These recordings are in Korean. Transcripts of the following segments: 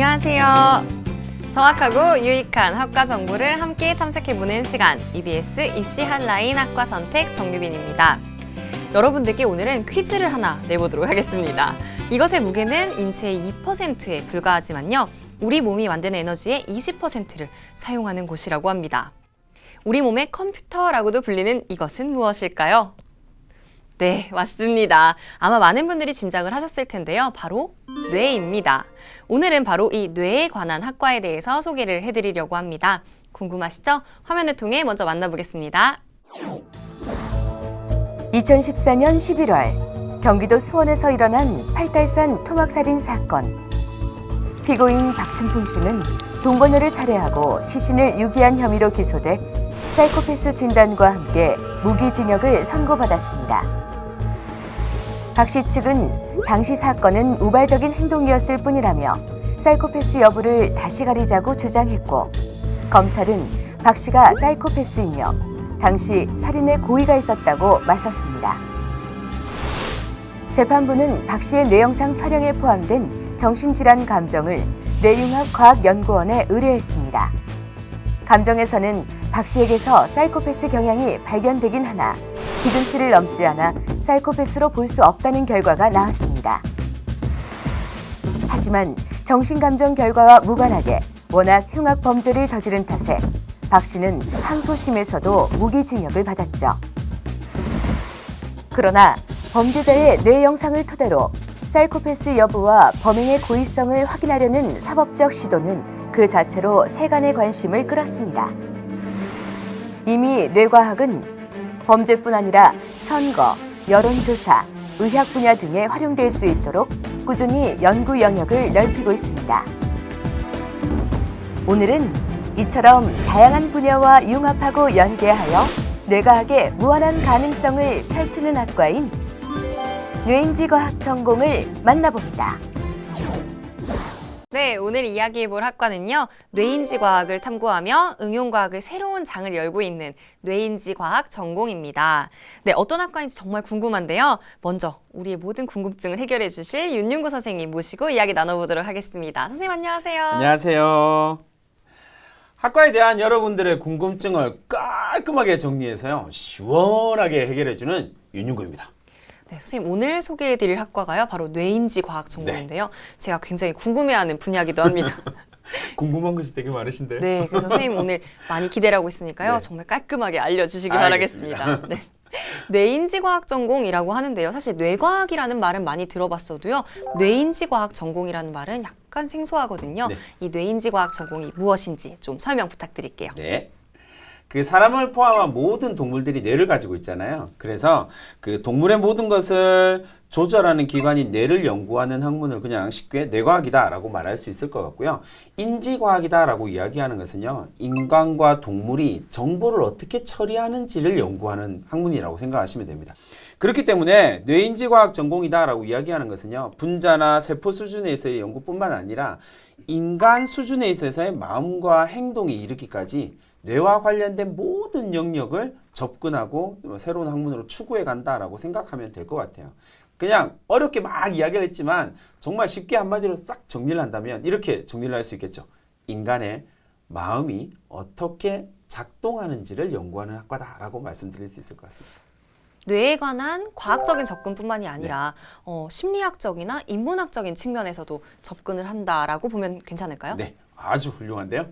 안녕하세요. 정확하고 유익한 학과 정보를 함께 탐색해보는 시간, EBS 입시 한라인 학과 선택 정유빈입니다. 여러분들께 오늘은 퀴즈를 하나 내보도록 하겠습니다. 이것의 무게는 인체의 2%에 불과하지만요. 우리 몸이 만드는 에너지의 20%를 사용하는 곳이라고 합니다. 우리 몸의 컴퓨터라고도 불리는 이것은 무엇일까요? 네, 맞습니다. 아마 많은 분들이 짐작을 하셨을 텐데요. 바로 뇌입니다. 오늘은 바로 이 뇌에 관한 학과에 대해서 소개를 해드리려고 합니다. 궁금하시죠? 화면을 통해 먼저 만나보겠습니다. 2014년 11월 경기도 수원에서 일어난 팔달산 토막살인 사건. 피고인 박춘풍 씨는 동거녀를 살해하고 시신을 유기한 혐의로 기소돼 사이코패스 진단과 함께 무기징역을 선고받았습니다. 박 씨 측은 당시 사건은 우발적인 행동이었을 뿐이라며 사이코패스 여부를 다시 가리자고 주장했고, 검찰은 박 씨가 사이코패스이며 당시 살인의 고의가 있었다고 맞섰습니다. 재판부는 박 씨의 뇌영상 촬영에 포함된 정신질환 감정을 뇌융합과학연구원에 의뢰했습니다. 감정에서는 박 씨에게서 사이코패스 경향이 발견되긴 하나 기준치를 넘지 않아 사이코패스로 볼 수 없다는 결과가 나왔습니다. 하지만 정신감정 결과와 무관하게 워낙 흉악 범죄를 저지른 탓에 박 씨는 항소심에서도 무기징역을 받았죠. 그러나 범죄자의 뇌 영상을 토대로 사이코패스 여부와 범행의 고의성을 확인하려는 사법적 시도는 그 자체로 세간의 관심을 끌었습니다. 이미 뇌과학은 범죄뿐 아니라 선거, 여론조사, 의학 분야 등에 활용될 수 있도록 꾸준히 연구 영역을 넓히고 있습니다. 오늘은 이처럼 다양한 분야와 융합하고 연계하여 뇌과학의 무한한 가능성을 펼치는 학과인 뇌인지과학 전공을 만나봅니다. 네, 오늘 이야기해볼 학과는요. 뇌인지과학을 탐구하며 응용과학의 새로운 장을 열고 있는 뇌인지과학 전공입니다. 네, 어떤 학과인지 정말 궁금한데요. 먼저 우리의 모든 궁금증을 해결해 주실 윤윤구 선생님 모시고 이야기 나눠보도록 하겠습니다. 선생님 안녕하세요. 안녕하세요. 학과에 대한 여러분들의 궁금증을 깔끔하게 정리해서요. 시원하게 해결해주는 윤윤구입니다. 네, 선생님 오늘 소개해드릴 학과가요. 바로 뇌인지과학 전공인데요. 제가 굉장히 궁금해하는 분야이기도 합니다. 궁금한 것이 되게 많으신데요. 네, 그래서 선생님 오늘 많이 기대를 하고 있으니까요. 네. 정말 깔끔하게 알려주시기 알겠습니다. 바라겠습니다. 네. 뇌인지과학 전공이라고 하는데요. 사실 뇌과학이라는 말은 많이 들어봤어도요. 뇌인지과학 전공이라는 말은 약간 생소하거든요. 네. 이 뇌인지과학 전공이 무엇인지 좀 설명 부탁드릴게요. 네. 그 사람을 포함한 모든 동물들이 뇌를 가지고 있잖아요. 그래서 그 동물의 모든 것을 조절하는 기관인 뇌를 연구하는 학문을 그냥 쉽게 뇌과학이다라고 말할 수 있을 것 같고요. 인지과학이다라고 이야기하는 것은요. 인간과 동물이 정보를 어떻게 처리하는지를 연구하는 학문이라고 생각하시면 됩니다. 그렇기 때문에 뇌인지과학 전공이다라고 이야기하는 것은요. 분자나 세포 수준에서의 연구뿐만 아니라 인간 수준에 있어서의 마음과 행동에 이르기까지 뇌와 관련된 모든 영역을 접근하고 새로운 학문으로 추구해 간다라고 생각하면 될 것 같아요. 그냥 어렵게 막 이야기를 했지만 정말 쉽게 한마디로 싹 정리를 한다면 이렇게 정리를 할 수 있겠죠. 인간의 마음이 어떻게 작동하는지를 연구하는 학과다라고 말씀드릴 수 있을 것 같습니다. 뇌에 관한 과학적인 접근뿐만이 아니라 심리학적이나 인문학적인 측면에서도 접근을 한다라고 보면 괜찮을까요? 네. 아주 훌륭한데요.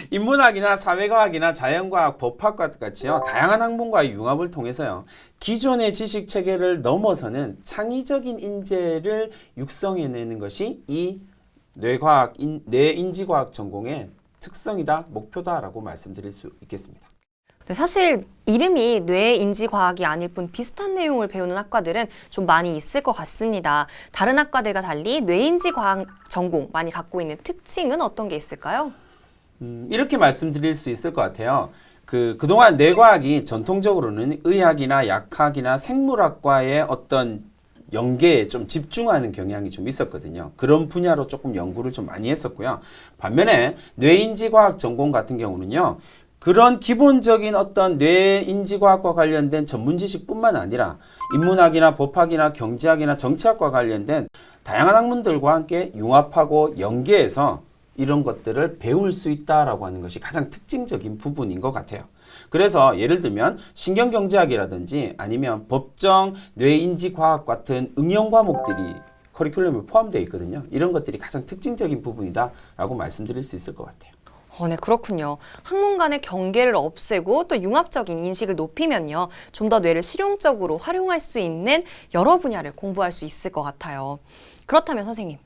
인문학이나 사회과학이나 자연과학, 법학과 같이요. 다양한 학문과의 융합을 통해서요. 기존의 지식 체계를 넘어서는 창의적인 인재를 육성해내는 것이 이 뇌과학, 뇌인지과학 전공의 특성이다, 목표다라고 말씀드릴 수 있겠습니다. 네, 사실 이름이 뇌인지과학이 아닐 뿐 비슷한 내용을 배우는 학과들은 좀 많이 있을 것 같습니다. 다른 학과들과 달리 뇌인지과학 전공 많이 갖고 있는 특징은 어떤 게 있을까요? 이렇게 말씀드릴 수 있을 것 같아요. 그동안 뇌과학이 전통적으로는 의학이나 약학이나 생물학과의 어떤 연계에 좀 집중하는 경향이 좀 있었거든요. 그런 분야로 조금 연구를 좀 많이 했었고요. 반면에 뇌인지과학 전공 같은 경우는요. 그런 기본적인 어떤 뇌인지과학과 관련된 전문 지식뿐만 아니라 인문학이나 법학이나 경제학이나 정치학과 관련된 다양한 학문들과 함께 융합하고 연계해서 이런 것들을 배울 수 있다라고 하는 것이 가장 특징적인 부분인 것 같아요. 그래서 예를 들면 신경경제학이라든지 아니면 법정, 뇌인지과학 같은 응용 과목들이 커리큘럼에 포함되어 있거든요. 이런 것들이 가장 특징적인 부분이다라고 말씀드릴 수 있을 것 같아요. 네, 그렇군요. 학문 간의 경계를 없애고 또 융합적인 인식을 높이면요. 좀 더 뇌를 실용적으로 활용할 수 있는 여러 분야를 공부할 수 있을 것 같아요. 그렇다면 선생님,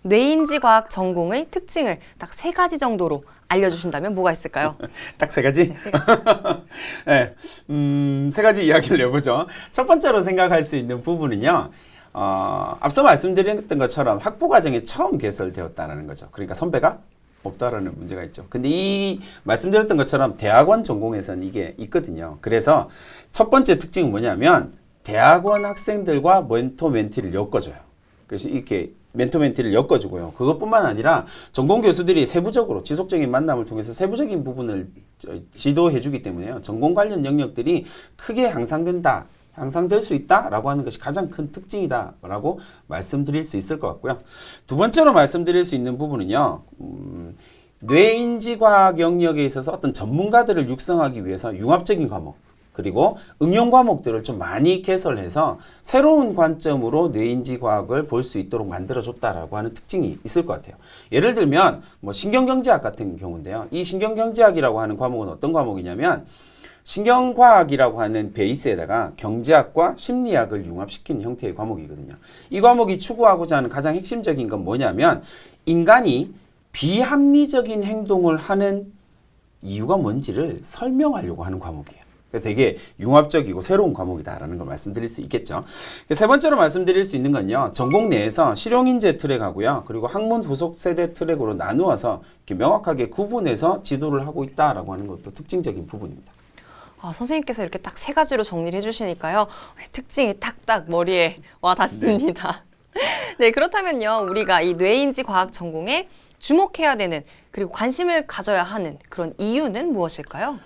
뇌인지과학 전공의 특징을 딱 3가지 정도로 알려주신다면 뭐가 있을까요? 딱 3가지? 네, 3가지. 네, 3가지 이야기를 해보죠. 첫 번째로 생각할 수 있는 부분은요. 앞서 말씀드렸던 것처럼 학부 과정에 처음 개설되었다는 거죠. 그러니까 선배가 없다라는 문제가 있죠. 근데 이 말씀드렸던 것처럼 대학원 전공에서는 이게 있거든요. 그래서 첫 번째 특징은 뭐냐면 대학원 학생들과 멘토 멘티를 엮어줘요. 그래서 이렇게 멘토 멘티를 엮어주고요. 그것뿐만 아니라 전공 교수들이 세부적으로 지속적인 만남을 통해서 세부적인 부분을 지도해주기 때문에요. 전공 관련 영역들이 크게 향상될 수 있다라고 하는 것이 가장 큰 특징이다라고 말씀드릴 수 있을 것 같고요. 두 번째로 말씀드릴 수 있는 부분은요. 뇌인지과학 영역에 있어서 어떤 전문가들을 육성하기 위해서 융합적인 과목 그리고 응용 과목들을 좀 많이 개설해서 새로운 관점으로 뇌인지과학을 볼 수 있도록 만들어줬다라고 하는 특징이 있을 것 같아요. 예를 들면 뭐 신경경제학 같은 경우인데요. 이 신경경제학이라고 하는 과목은 어떤 과목이냐면 신경과학이라고 하는 베이스에다가 경제학과 심리학을 융합시킨 형태의 과목이거든요. 이 과목이 추구하고자 하는 가장 핵심적인 건 뭐냐면 인간이 비합리적인 행동을 하는 이유가 뭔지를 설명하려고 하는 과목이에요. 그래서 되게 융합적이고 새로운 과목이다라는 걸 말씀드릴 수 있겠죠. 세 번째로 말씀드릴 수 있는 건요. 전공 내에서 실용인재 트랙하고요. 그리고 학문 후속 세대 트랙으로 나누어서 이렇게 명확하게 구분해서 지도를 하고 있다라고 하는 것도 특징적인 부분입니다. 선생님께서 이렇게 딱 3가지로 정리를 해주시니까요. 특징이 딱딱 머리에 와 닿습니다. 네, 그렇다면요. 우리가 이 뇌인지 과학 전공에 주목해야 되는 그리고 관심을 가져야 하는 그런 이유는 무엇일까요?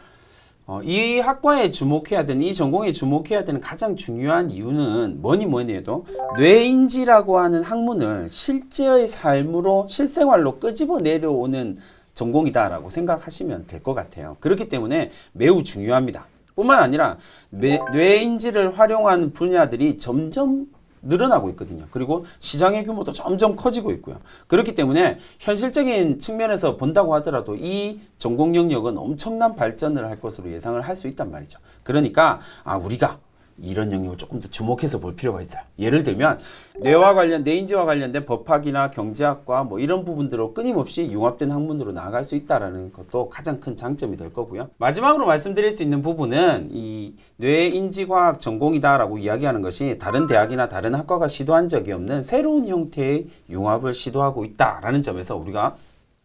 이 학과에 주목해야 되는, 이 전공에 주목해야 되는 가장 중요한 이유는 뭐니 해도 뇌인지라고 하는 학문을 실제의 삶으로 실생활로 끄집어 내려오는 전공이다라고 생각하시면 될 것 같아요. 그렇기 때문에 매우 중요합니다. 뿐만 아니라 뇌인지를 활용하는 분야들이 점점 늘어나고 있거든요. 그리고 시장의 규모도 점점 커지고 있고요. 그렇기 때문에 현실적인 측면에서 본다고 하더라도 이 전공 영역은 엄청난 발전을 할 것으로 예상을 할 수 있단 말이죠. 그러니까 우리가 이런 영역을 조금 더 주목해서 볼 필요가 있어요. 예를 들면 뇌인지와 관련된 법학이나 경제학과 뭐 이런 부분들로 끊임없이 융합된 학문으로 나아갈 수 있다라는 것도 가장 큰 장점이 될 거고요. 마지막으로 말씀드릴 수 있는 부분은 이 뇌인지과학 전공이다라고 이야기하는 것이 다른 대학이나 다른 학과가 시도한 적이 없는 새로운 형태의 융합을 시도하고 있다라는 점에서 우리가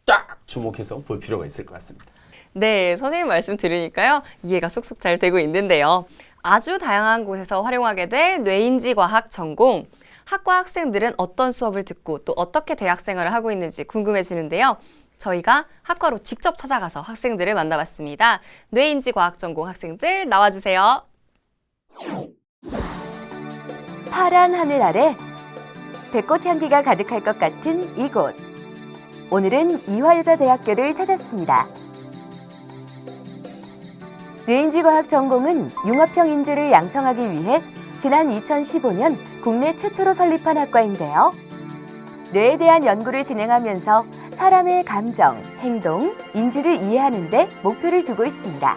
딱 주목해서 볼 필요가 있을 것 같습니다. 네, 선생님 말씀 들으니까요. 이해가 쏙쏙 잘 되고 있는데요. 아주 다양한 곳에서 활용하게 될 뇌인지과학 전공. 학과 학생들은 어떤 수업을 듣고 또 어떻게 대학 생활을 하고 있는지 궁금해지는데요. 저희가 학과로 직접 찾아가서 학생들을 만나봤습니다. 뇌인지과학 전공 학생들 나와주세요. 파란 하늘 아래 배꽃 향기가 가득할 것 같은 이곳. 오늘은 이화여자대학교를 찾았습니다. 뇌인지과학 전공은 융합형 인재를 양성하기 위해 지난 2015년 국내 최초로 설립한 학과인데요. 뇌에 대한 연구를 진행하면서 사람의 감정, 행동, 인지를 이해하는 데 목표를 두고 있습니다.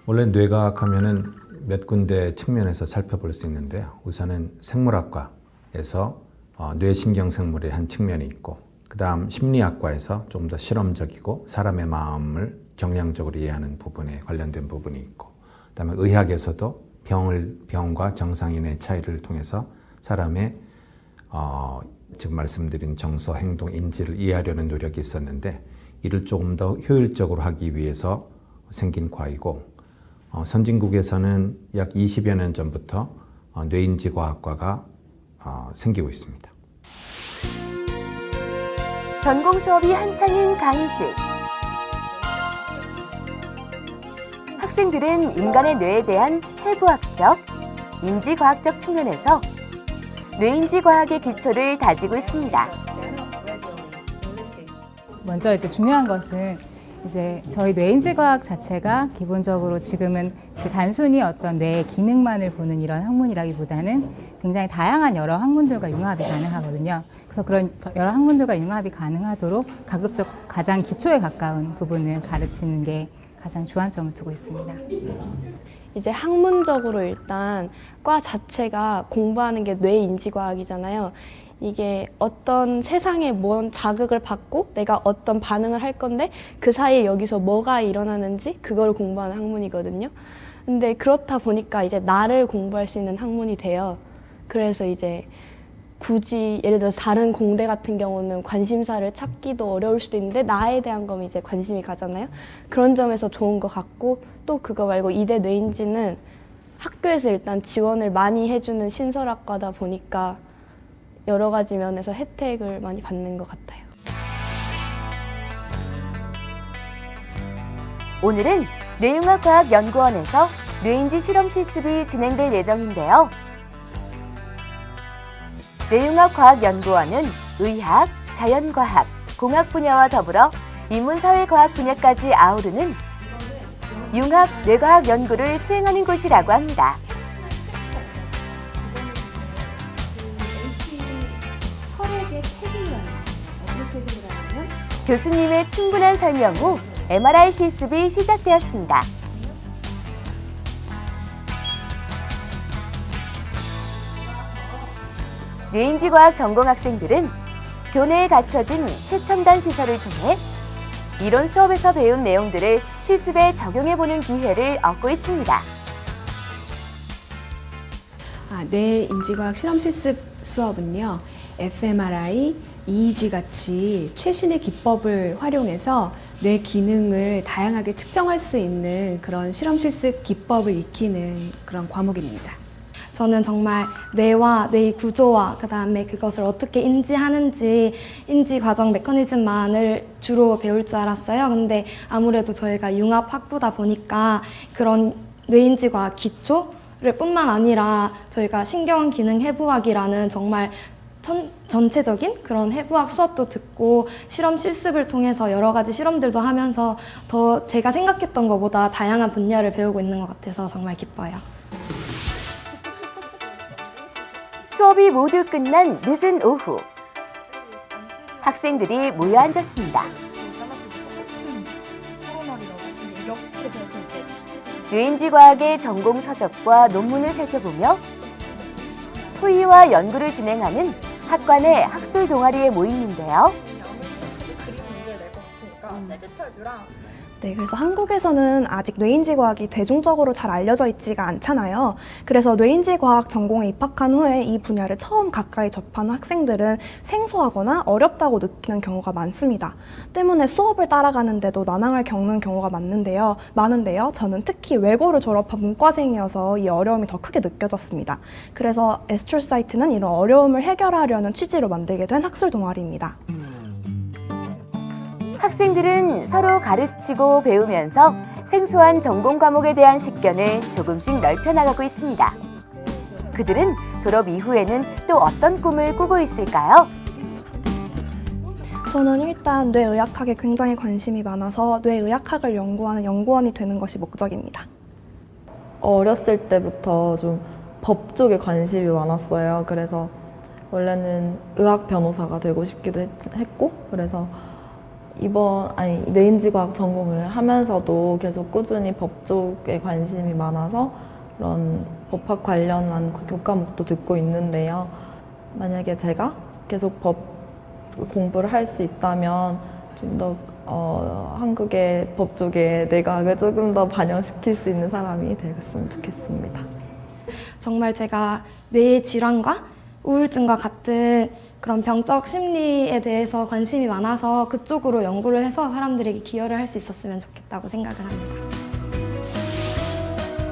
원래 뇌과학 하면은 몇 군데 측면에서 살펴볼 수 있는데요. 우선은 생물학과에서 뇌신경생물의 한 측면이 있고, 그 다음 심리학과에서 좀 더 실험적이고 사람의 마음을 정량적으로 이해하는 부분에 관련된 부분이 있고, 그 다음에 의학에서도 병과 정상인의 차이를 통해서 사람의 지금 말씀드린 정서, 행동, 인지를 이해하려는 노력이 있었는데, 이를 조금 더 효율적으로 하기 위해서 생긴 과이고, 선진국에서는 약 20여 년 전부터 뇌인지과학과가 생기고 있습니다. 전공 수업이 한창인 강의실. 학생들은 인간의 뇌에 대한 해부학적, 인지과학적 측면에서 뇌인지과학의 기초를 다지고 있습니다. 먼저 이제 중요한 것은 이제 저희 뇌인지과학 자체가 기본적으로 지금은 그 단순히 어떤 뇌의 기능만을 보는 이런 학문이라기보다는 굉장히 다양한 여러 학문들과 융합이 가능하거든요. 그래서 그런 여러 학문들과 융합이 가능하도록 가급적 가장 기초에 가까운 부분을 가르치는 게 가장 주안점을 두고 있습니다. 이제 학문적으로 일단 과 자체가 공부하는 게 뇌인지과학이잖아요. 이게 어떤 세상에 뭔 자극을 받고 내가 어떤 반응을 할 건데 그 사이에 여기서 뭐가 일어나는지 그걸 공부하는 학문이거든요. 근데 그렇다 보니까 이제 나를 공부할 수 있는 학문이 돼요. 그래서 이제 굳이 예를 들어서 다른 공대 같은 경우는 관심사를 찾기도 어려울 수도 있는데 나에 대한 거면 이제 관심이 가잖아요. 그런 점에서 좋은 것 같고 또 그거 말고 이대 뇌인지는 학교에서 일단 지원을 많이 해주는 신설학과다 보니까 여러 가지 면에서 혜택을 많이 받는 것 같아요. 오늘은 뇌융합과학연구원에서 뇌인지 실험 실습이 진행될 예정인데요. 뇌융합과학연구원은 의학, 자연과학, 공학 분야와 더불어 인문사회과학 분야까지 아우르는 융합 뇌과학 연구를 수행하는 곳이라고 합니다. 교수님의 충분한 설명 후 MRI 실습이 시작되었습니다. 뇌인지과학 전공 학생들은 교내에 갖춰진 최첨단 시설을 통해 이론 수업에서 배운 내용들을 실습에 적용해보는 기회를 얻고 있습니다. 뇌인지과학 실험실습 수업은요, fMRI, EEG 같이 최신의 기법을 활용해서 뇌 기능을 다양하게 측정할 수 있는 그런 실험실습 기법을 익히는 그런 과목입니다. 저는 정말 뇌와 뇌의 구조와 그다음에 그것을 어떻게 인지하는지 인지 과정 메커니즘만을 주로 배울 줄 알았어요. 근데 아무래도 저희가 융합학부다 보니까 그런 뇌인지과학 기초를 뿐만 아니라 저희가 신경기능 해부학이라는 정말 전체적인 그런 해부학 수업도 듣고 실험 실습을 통해서 여러 가지 실험들도 하면서 더 제가 생각했던 것보다 다양한 분야를 배우고 있는 것 같아서 정말 기뻐요. 수업이 모두 끝난 늦은 오후. 학생들이 모여 앉았습니다. 뇌인지과학의 전공 서적과 논문을 살펴보며 토의와 연구를 진행하는 학과 내 학술 동아리의 모임인데요. 네, 그래서 한국에서는 아직 뇌인지과학이 대중적으로 잘 알려져 있지가 않잖아요. 그래서 뇌인지과학 전공에 입학한 후에 이 분야를 처음 가까이 접하는 학생들은 생소하거나 어렵다고 느끼는 경우가 많습니다. 때문에 수업을 따라가는데도 난항을 겪는 경우가 많은데요. 저는 특히 외고를 졸업한 문과생이어서 이 어려움이 더 크게 느껴졌습니다. 그래서 에스트로사이트는 이런 어려움을 해결하려는 취지로 만들게 된 학술 동아리입니다. 학생들은 서로 가르치고 배우면서 생소한 전공 과목에 대한 식견을 조금씩 넓혀나가고 있습니다. 그들은 졸업 이후에는 또 어떤 꿈을 꾸고 있을까요? 저는 일단 뇌의학학에 굉장히 관심이 많아서 뇌의학학을 연구하는 연구원이 되는 것이 목적입니다. 어렸을 때부터 좀 법 쪽에 관심이 많았어요. 그래서 원래는 의학 변호사가 되고 싶기도 했고, 그래서 뇌인지과학 전공을 하면서도 계속 꾸준히 법 쪽에 관심이 많아서 그런 법학 관련한 교과목도 듣고 있는데요. 만약에 제가 계속 법 공부를 할 수 있다면 좀 더 한국의 법 쪽에 뇌과학을 조금 더 반영시킬 수 있는 사람이 되었으면 좋겠습니다. 정말 제가 뇌의 질환과 우울증과 같은 그런 병적 심리에 대해서 관심이 많아서 그쪽으로 연구를 해서 사람들에게 기여를 할 수 있었으면 좋겠다고 생각을 합니다.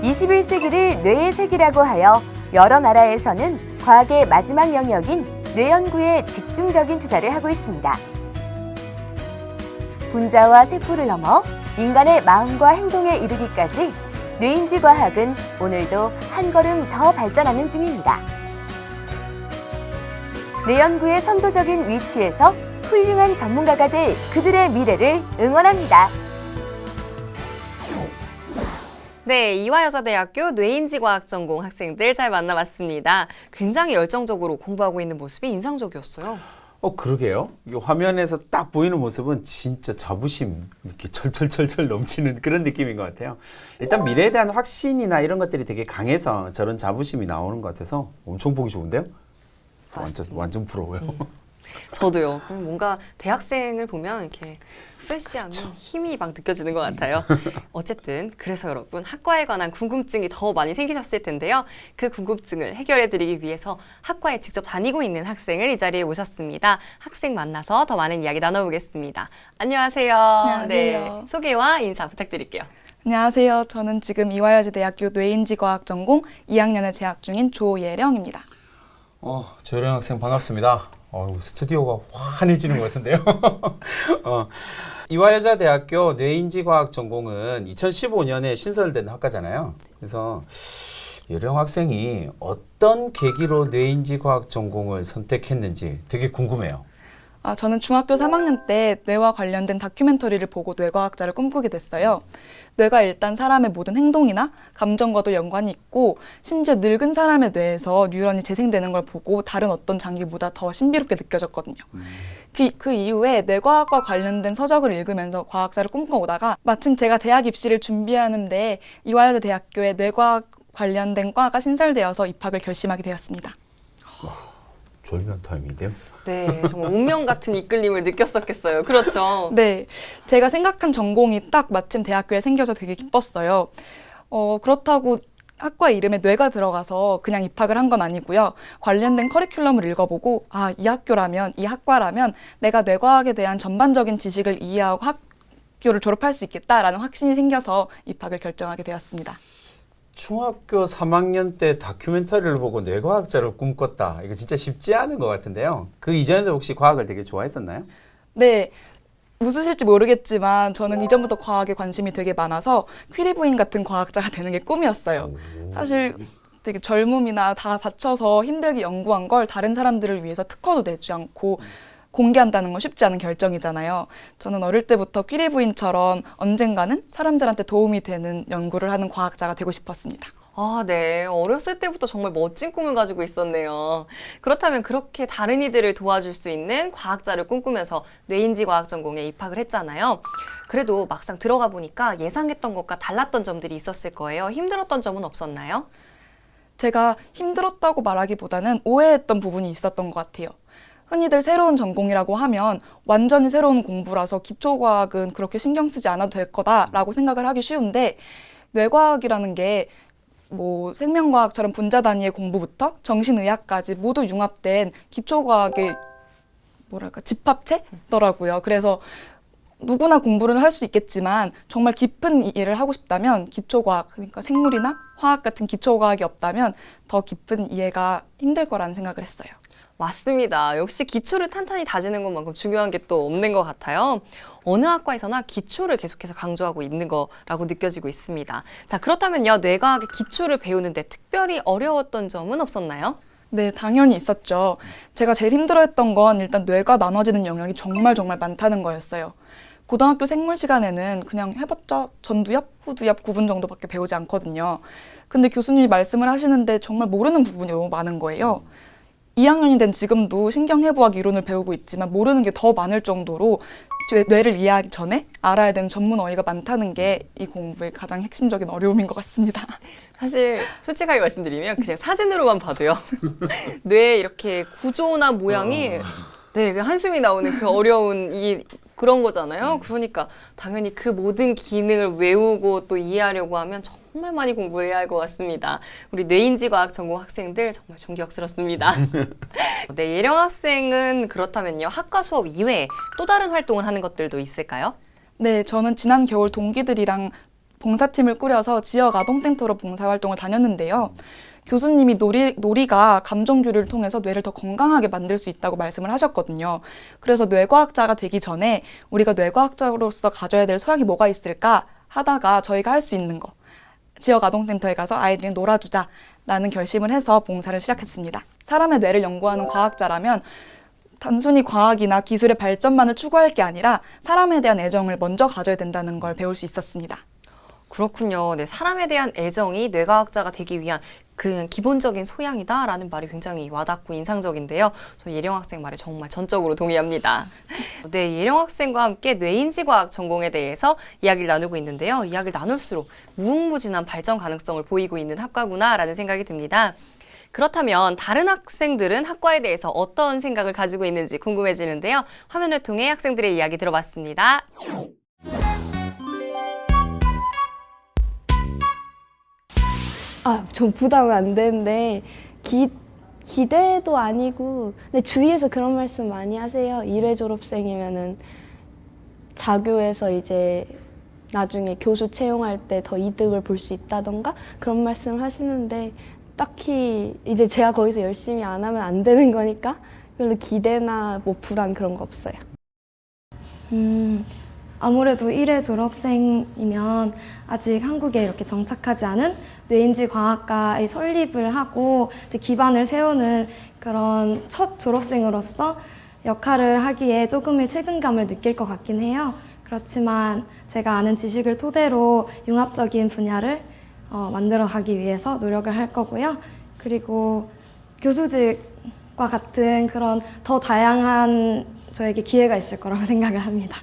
21세기를 뇌의 세기라고 하여 여러 나라에서는 과학의 마지막 영역인 뇌 연구에 집중적인 투자를 하고 있습니다. 분자와 세포를 넘어 인간의 마음과 행동에 이르기까지 뇌인지 과학은 오늘도 한 걸음 더 발전하는 중입니다. 뇌 연구의 선도적인 위치에서 훌륭한 전문가가 될 그들의 미래를 응원합니다. 네, 이화여자대학교 뇌인지과학 전공 학생들 잘 만나봤습니다. 굉장히 열정적으로 공부하고 있는 모습이 인상적이었어요. 그러게요. 이 화면에서 딱 보이는 모습은 진짜 자부심 이렇게 철철철철 넘치는 그런 느낌인 것 같아요. 일단 미래에 대한 확신이나 이런 것들이 되게 강해서 저런 자부심이 나오는 것 같아서 엄청 보기 좋은데요? 완전 부러워요. 저도요. 뭔가 대학생을 보면 이렇게 프레시함이 힘이 막 느껴지는 것 같아요. 어쨌든 그래서 여러분 학과에 관한 궁금증이 더 많이 생기셨을 텐데요. 그 궁금증을 해결해드리기 위해서 학과에 직접 다니고 있는 학생을 이 자리에 모셨습니다. 학생 만나서 더 많은 이야기 나눠보겠습니다. 안녕하세요. 안녕하세요. 네, 소개와 인사 부탁드릴게요. 안녕하세요. 저는 지금 이화여자대학교 뇌인지과학 전공 2학년에 재학 중인 조예령입니다. 조혜령 학생 반갑습니다. 스튜디오가 환해지는 것 같은데요. 이화여자대학교 뇌인지과학 전공은 2015년에 신설된 학과잖아요. 그래서 예령 학생이 어떤 계기로 뇌인지과학 전공을 선택했는지 되게 궁금해요. 저는 중학교 3학년 때 뇌와 관련된 다큐멘터리를 보고 뇌과학자를 꿈꾸게 됐어요. 뇌가 일단 사람의 모든 행동이나 감정과도 연관이 있고 심지어 늙은 사람의 뇌에서 뉴런이 재생되는 걸 보고 다른 어떤 장기보다 더 신비롭게 느껴졌거든요. 그 이후에 뇌과학과 관련된 서적을 읽으면서 과학자를 꿈꿔오다가 마침 제가 대학 입시를 준비하는데 이화여자대학교에 뇌과학 관련된 과가 신설되어서 입학을 결심하게 되었습니다. 졸면 타임인데요. 네, 정말 운명 같은 이끌림을 느꼈었겠어요. 그렇죠? 네, 제가 생각한 전공이 딱 마침 대학교에 생겨서 되게 기뻤어요. 그렇다고 학과 이름에 뇌가 들어가서 그냥 입학을 한 건 아니고요. 관련된 커리큘럼을 읽어보고 이 학교라면, 이 학과라면 내가 뇌과학에 대한 전반적인 지식을 이해하고 학교를 졸업할 수 있겠다라는 확신이 생겨서 입학을 결정하게 되었습니다. 중학교 3학년 때 다큐멘터리를 보고 뇌과학자를 꿈꿨다. 이거 진짜 쉽지 않은 것 같은데요. 그 이전에도 혹시 과학을 되게 좋아했었나요? 네. 웃으실지 모르겠지만 저는 이전부터 과학에 관심이 되게 많아서 퀴리 부인 같은 과학자가 되는 게 꿈이었어요. 사실 되게 젊음이나 다 바쳐서 힘들게 연구한 걸 다른 사람들을 위해서 특허도 내지 않고 공개한다는 건 쉽지 않은 결정이잖아요. 저는 어릴 때부터 퀴리 부인처럼 언젠가는 사람들한테 도움이 되는 연구를 하는 과학자가 되고 싶었습니다. 네. 어렸을 때부터 정말 멋진 꿈을 가지고 있었네요. 그렇다면 그렇게 다른 이들을 도와줄 수 있는 과학자를 꿈꾸면서 뇌인지과학 전공에 입학을 했잖아요. 그래도 막상 들어가 보니까 예상했던 것과 달랐던 점들이 있었을 거예요. 힘들었던 점은 없었나요? 제가 힘들었다고 말하기보다는 오해했던 부분이 있었던 것 같아요. 흔히들 새로운 전공이라고 하면 완전히 새로운 공부라서 기초과학은 그렇게 신경 쓰지 않아도 될 거다라고 생각을 하기 쉬운데 뇌과학이라는 게 생명과학처럼 분자 단위의 공부부터 정신의학까지 모두 융합된 기초과학의 집합체더라고요. 그래서 누구나 공부를 할 수 있겠지만 정말 깊은 이해를 하고 싶다면 기초과학, 그러니까 생물이나 화학 같은 기초과학이 없다면 더 깊은 이해가 힘들 거라는 생각을 했어요. 맞습니다. 역시 기초를 탄탄히 다지는 것만큼 중요한 게 또 없는 것 같아요. 어느 학과에서나 기초를 계속해서 강조하고 있는 거라고 느껴지고 있습니다. 자, 그렇다면요, 뇌과학의 기초를 배우는데 특별히 어려웠던 점은 없었나요? 네, 당연히 있었죠. 제가 제일 힘들어했던 건 일단 뇌가 나눠지는 영역이 정말 많다는 거였어요. 고등학교 생물 시간에는 그냥 해봤자 전두엽, 후두엽 구분 정도밖에 배우지 않거든요. 근데 교수님이 말씀을 하시는데 정말 모르는 부분이 너무 많은 거예요. 2학년이 된 지금도 신경해부학 이론을 배우고 있지만 모르는 게 더 많을 정도로 뇌를 이해하기 전에 알아야 되는 전문 어휘가 많다는 게 이 공부의 가장 핵심적인 어려움인 것 같습니다. 사실 솔직하게 말씀드리면 그냥 사진으로만 봐도요. 뇌의 이렇게 구조나 모양이 한숨이 나오는 그 어려운 그런 거잖아요. 그러니까 당연히 그 모든 기능을 외우고 또 이해하려고 하면 정말 많이 공부를 해야 할 것 같습니다. 우리 뇌인지과학 전공 학생들 정말 존경스럽습니다. 네, 예령 학생은 그렇다면요, 학과 수업 이외에 또 다른 활동을 하는 것들도 있을까요? 네, 저는 지난 겨울 동기들이랑 봉사팀을 꾸려서 지역 아동센터로 봉사활동을 다녔는데요. 교수님이 놀이가 감정교류를 통해서 뇌를 더 건강하게 만들 수 있다고 말씀을 하셨거든요. 그래서 뇌과학자가 되기 전에 우리가 뇌과학자로서 가져야 될 소양이 뭐가 있을까 하다가 저희가 할 수 있는 거, 지역 아동센터에 가서 아이들이 놀아주자라는 결심을 해서 봉사를 시작했습니다. 사람의 뇌를 연구하는 과학자라면 단순히 과학이나 기술의 발전만을 추구할 게 아니라 사람에 대한 애정을 먼저 가져야 된다는 걸 배울 수 있었습니다. 그렇군요. 네, 사람에 대한 애정이 뇌과학자가 되기 위한 그 기본적인 소양이다라는 말이 굉장히 와닿고 인상적인데요. 저 예령 학생 말에 정말 전적으로 동의합니다. 네, 예령 학생과 함께 뇌인지과학 전공에 대해서 이야기를 나누고 있는데요. 이야기를 나눌수록 무궁무진한 발전 가능성을 보이고 있는 학과구나라는 생각이 듭니다. 그렇다면 다른 학생들은 학과에 대해서 어떤 생각을 가지고 있는지 궁금해지는데요. 화면을 통해 학생들의 이야기 들어봤습니다. 좀 부담은 안 되는데 기대도 아니고 근데 주위에서 그런 말씀 많이 하세요. 1회 졸업생이면은 자교에서 이제 나중에 교수 채용할 때 더 이득을 볼 수 있다던가 그런 말씀을 하시는데 딱히 이제 제가 거기서 열심히 안 하면 안 되는 거니까 별로 기대나 뭐 불안 그런 거 없어요. 아무래도 1회 졸업생이면 아직 한국에 이렇게 정착하지 않은 뇌인지과학과의 설립을 하고 이제 기반을 세우는 그런 첫 졸업생으로서 역할을 하기에 조금의 책임감을 느낄 것 같긴 해요. 그렇지만 제가 아는 지식을 토대로 융합적인 분야를 만들어 가기 위해서 노력을 할 거고요. 그리고 교수직과 같은 그런 더 다양한 저에게 기회가 있을 거라고 생각을 합니다.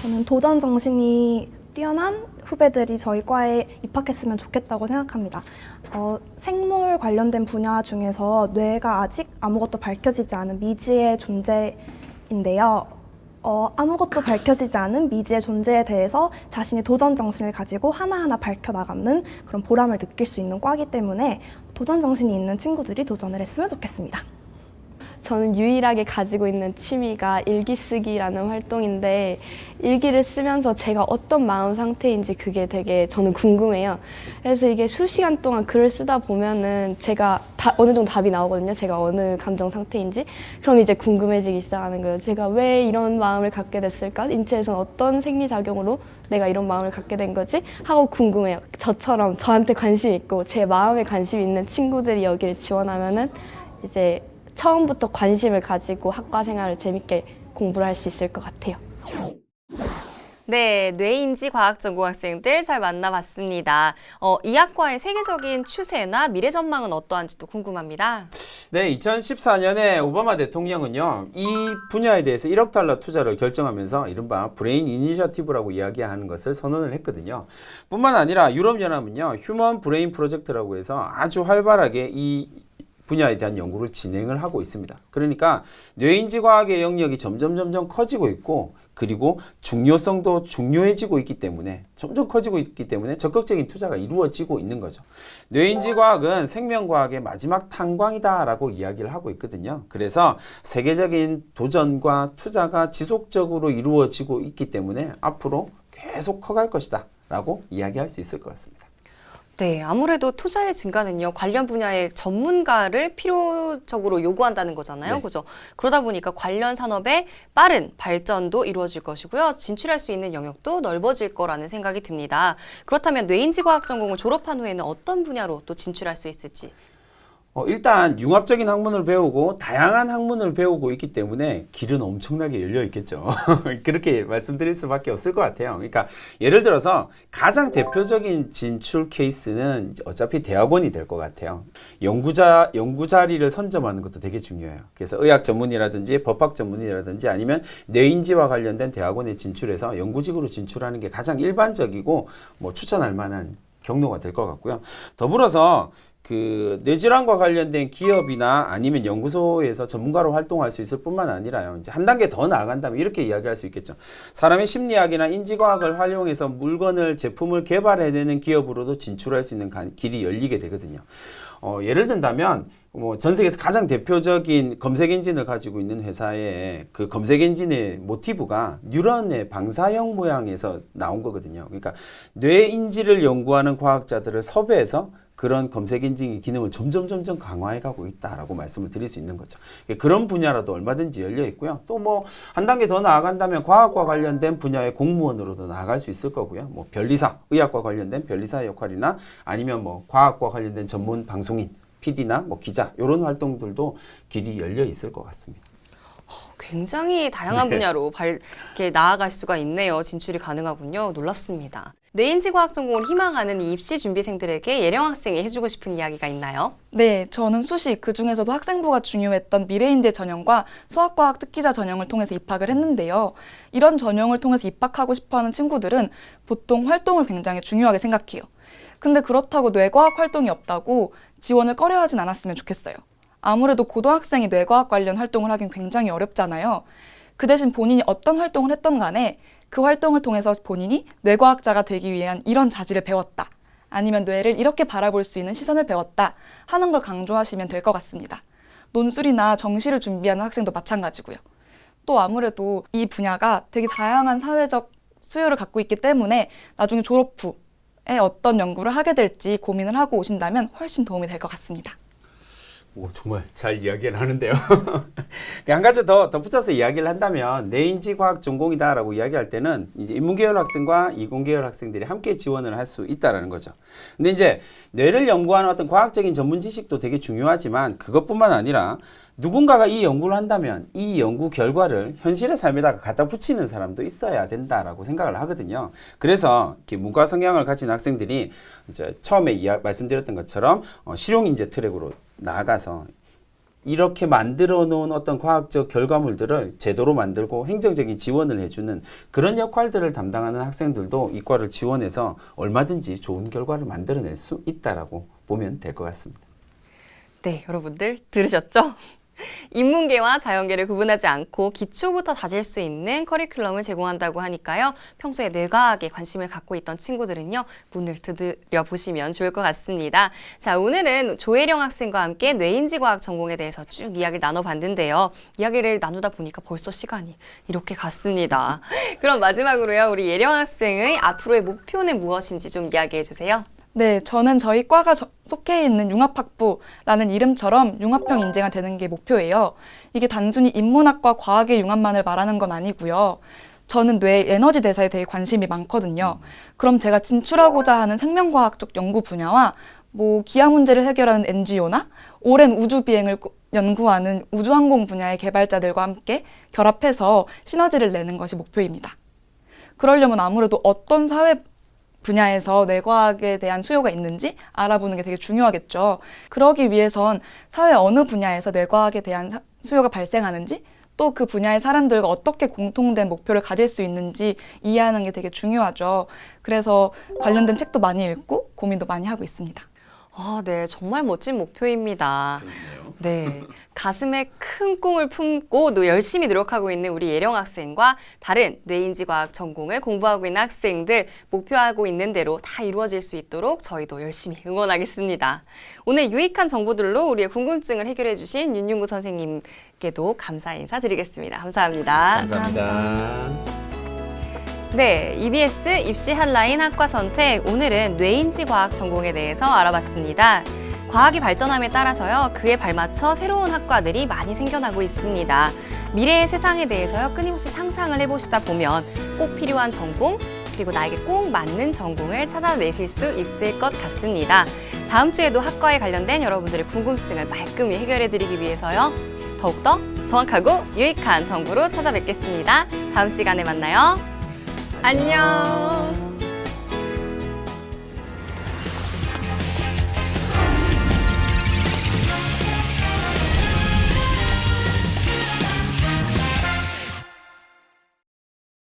저는 도전 정신이 뛰어난 후배들이 저희 과에 입학했으면 좋겠다고 생각합니다. 생물 관련된 분야 중에서 뇌가 아직 아무것도 밝혀지지 않은 미지의 존재인데요. 아무것도 밝혀지지 않은 미지의 존재에 대해서 자신의 도전 정신을 가지고 하나하나 밝혀나가는 그런 보람을 느낄 수 있는 과이기 때문에 도전 정신이 있는 친구들이 도전을 했으면 좋겠습니다. 저는 유일하게 가지고 있는 취미가 일기 쓰기라는 활동인데 일기를 쓰면서 제가 어떤 마음 상태인지 그게 되게 저는 궁금해요. 그래서 이게 수시간 동안 글을 쓰다 보면은 제가 어느 정도 답이 나오거든요. 제가 어느 감정 상태인지. 그럼 이제 궁금해지기 시작하는 거예요. 제가 왜 이런 마음을 갖게 됐을까? 인체에서는 어떤 생리작용으로 내가 이런 마음을 갖게 된 거지? 하고 궁금해요. 저처럼 저한테 관심 있고 제 마음에 관심 있는 친구들이 여기를 지원하면은 이제 처음부터 관심을 가지고 학과 생활을 재밌게 공부를 할 수 있을 것 같아요. 네, 뇌인지 과학 전공 학생들 잘 만나봤습니다. 이 학과의 세계적인 추세나 미래 전망은 어떠한지도 궁금합니다. 네, 2014년에 오바마 대통령은요, 이 분야에 대해서 1억 달러 투자를 결정하면서 이른바 브레인 이니셔티브라고 이야기하는 것을 선언을 했거든요. 뿐만 아니라 유럽연합은요, 휴먼 브레인 프로젝트라고 해서 아주 활발하게 이 분야에 대한 연구를 진행을 하고 있습니다. 그러니까 뇌인지과학의 영역이 점점 커지고 있고 그리고 중요성도 중요해지고 있기 때문에 점점 커지고 있기 때문에 적극적인 투자가 이루어지고 있는 거죠. 뇌인지과학은 생명과학의 마지막 탄광이다라고 이야기를 하고 있거든요. 그래서 세계적인 도전과 투자가 지속적으로 이루어지고 있기 때문에 앞으로 계속 커갈 것이다 라고 이야기할 수 있을 것 같습니다. 네, 아무래도 투자의 증가는요, 관련 분야의 전문가를 필요적으로 요구한다는 거잖아요. 네. 그죠? 그러다 보니까 관련 산업의 빠른 발전도 이루어질 것이고요. 진출할 수 있는 영역도 넓어질 거라는 생각이 듭니다. 그렇다면 뇌인지과학 전공을 졸업한 후에는 어떤 분야로 또 진출할 수 있을지? 일단 융합적인 학문을 배우고 다양한 학문을 배우고 있기 때문에 길은 엄청나게 열려 있겠죠. 그렇게 말씀드릴 수밖에 없을 것 같아요. 그러니까 예를 들어서 가장 대표적인 진출 케이스는 어차피 대학원이 될 것 같아요. 연구 자리를 선점하는 것도 되게 중요해요. 그래서 의학 전문이라든지 법학 전문이라든지 아니면 뇌인지와 관련된 대학원에 진출해서 연구직으로 진출하는 게 가장 일반적이고 뭐 추천할 만한 경로가 될 것 같고요. 더불어서 그 뇌질환과 관련된 기업이나 아니면 연구소에서 전문가로 활동할 수 있을 뿐만 아니라요. 이제 한 단계 더 나아간다면 이렇게 이야기할 수 있겠죠. 사람의 심리학이나 인지과학을 활용해서 물건을, 제품을 개발해내는 기업으로도 진출할 수 있는 길이 열리게 되거든요. 예를 든다면 전 세계에서 가장 대표적인 검색 엔진을 가지고 있는 회사의 그 검색 엔진의 모티브가 뉴런의 방사형 모양에서 나온 거거든요. 그러니까 뇌 인지를 연구하는 과학자들을 섭외해서 그런 검색 인증의 기능을 점점 강화해 가고 있다라고 말씀을 드릴 수 있는 거죠. 그런 분야로도 얼마든지 열려 있고요. 또 뭐 한 단계 더 나아간다면 과학과 관련된 분야의 공무원으로도 나아갈 수 있을 거고요. 뭐 변리사, 의학과 관련된 변리사의 역할이나 아니면 뭐 과학과 관련된 전문 방송인, PD나 뭐 기자 이런 활동들도 길이 열려 있을 것 같습니다. 굉장히 다양한 네. 분야로 이렇게 나아갈 수가 있네요. 진출이 가능하군요. 놀랍습니다. 뇌인지과학 전공을 희망하는 이 입시 준비생들에게 예령 학생이 해주고 싶은 이야기가 있나요? 네, 저는 수시, 그중에서도 학생부가 중요했던 미래인재 전형과 수학과학 특기자 전형을 통해서 입학을 했는데요. 이런 전형을 통해서 입학하고 싶어하는 친구들은 보통 활동을 굉장히 중요하게 생각해요. 근데 그렇다고 뇌과학 활동이 없다고 지원을 꺼려하진 않았으면 좋겠어요. 아무래도 고등학생이 뇌과학 관련 활동을 하긴 굉장히 어렵잖아요. 그 대신 본인이 어떤 활동을 했던 간에 그 활동을 통해서 본인이 뇌과학자가 되기 위한 이런 자질을 배웠다. 아니면 뇌를 이렇게 바라볼 수 있는 시선을 배웠다 하는 걸 강조하시면 될 것 같습니다. 논술이나 정시를 준비하는 학생도 마찬가지고요. 또 아무래도 이 분야가 되게 다양한 사회적 수요를 갖고 있기 때문에 나중에 졸업 후에 어떤 연구를 하게 될지 고민을 하고 오신다면 훨씬 도움이 될 것 같습니다. 오, 정말 잘 이야기를 하는데요. 한 가지 더 덧붙여서 이야기를 한다면 뇌인지과학 전공이다라고 이야기할 때는 이제 인문계열 학생과 이공계열 학생들이 함께 지원을 할 수 있다라는 거죠. 근데 이제 뇌를 연구하는 어떤 과학적인 전문 지식도 되게 중요하지만 그것뿐만 아니라 누군가가 이 연구를 한다면 이 연구 결과를 현실의 삶에다가 갖다 붙이는 사람도 있어야 된다라고 생각을 하거든요. 그래서 이렇게 문과 성향을 가진 학생들이 이제 처음에 말씀드렸던 것처럼 실용인재 트랙으로 나아가서 이렇게 만들어 놓은 어떤 과학적 결과물들을 제도로 만들고 행정적인 지원을 해주는 그런 역할들을 담당하는 학생들도 이과를 지원해서 얼마든지 좋은 결과를 만들어낼 수 있다라고 보면 될 것 같습니다. 네, 여러분들 들으셨죠? 인문계와 자연계를 구분하지 않고 기초부터 다질 수 있는 커리큘럼을 제공한다고 하니까요. 평소에 뇌과학에 관심을 갖고 있던 친구들은요. 문을 두드려 보시면 좋을 것 같습니다. 자, 오늘은 조혜령 학생과 함께 뇌인지과학 전공에 대해서 쭉 이야기를 나눠봤는데요. 이야기를 나누다 보니까 벌써 시간이 이렇게 갔습니다. 그럼 마지막으로요. 우리 예령 학생의 앞으로의 목표는 무엇인지 좀 이야기해 주세요. 네, 저는 저희 과가 속해 있는 융합학부라는 이름처럼 융합형 인재가 되는 게 목표예요. 이게 단순히 인문학과 과학의 융합만을 말하는 건 아니고요. 저는 뇌 에너지 대사에 대해 관심이 많거든요. 그럼 제가 진출하고자 하는 생명과학 쪽 연구 분야와 뭐 기아 문제를 해결하는 NGO나 오랜 우주 비행을 연구하는 우주항공 분야의 개발자들과 함께 결합해서 시너지를 내는 것이 목표입니다. 그러려면 아무래도 어떤 사회 분야에서 뇌과학에 대한 수요가 있는지 알아보는 게 되게 중요하겠죠. 그러기 위해선 사회 어느 분야에서 뇌과학에 대한 수요가 발생하는지 또 그 분야의 사람들과 어떻게 공통된 목표를 가질 수 있는지 이해하는 게 되게 중요하죠. 그래서 관련된 책도 많이 읽고 고민도 많이 하고 있습니다. 아, 네, 정말 멋진 목표입니다. 네, 가슴에 큰 꿈을 품고 또 열심히 노력하고 있는 우리 예령 학생과 다른 뇌인지과학 전공을 공부하고 있는 학생들 목표하고 있는 대로 다 이루어질 수 있도록 저희도 열심히 응원하겠습니다. 오늘 유익한 정보들로 우리의 궁금증을 해결해 주신 윤윤구 선생님께도 감사 인사드리겠습니다. 감사합니다. 감사합니다. 네, EBS 입시 핫라인 학과 선택, 오늘은 뇌인지과학 전공에 대해서 알아봤습니다. 과학이 발전함에 따라서요, 그에 발맞춰 새로운 학과들이 많이 생겨나고 있습니다. 미래의 세상에 대해서요, 끊임없이 상상을 해보시다 보면 꼭 필요한 전공, 그리고 나에게 꼭 맞는 전공을 찾아내실 수 있을 것 같습니다. 다음 주에도 학과에 관련된 여러분들의 궁금증을 말끔히 해결해드리기 위해서요, 더욱더 정확하고 유익한 정보로 찾아뵙겠습니다. 다음 시간에 만나요. 안녕.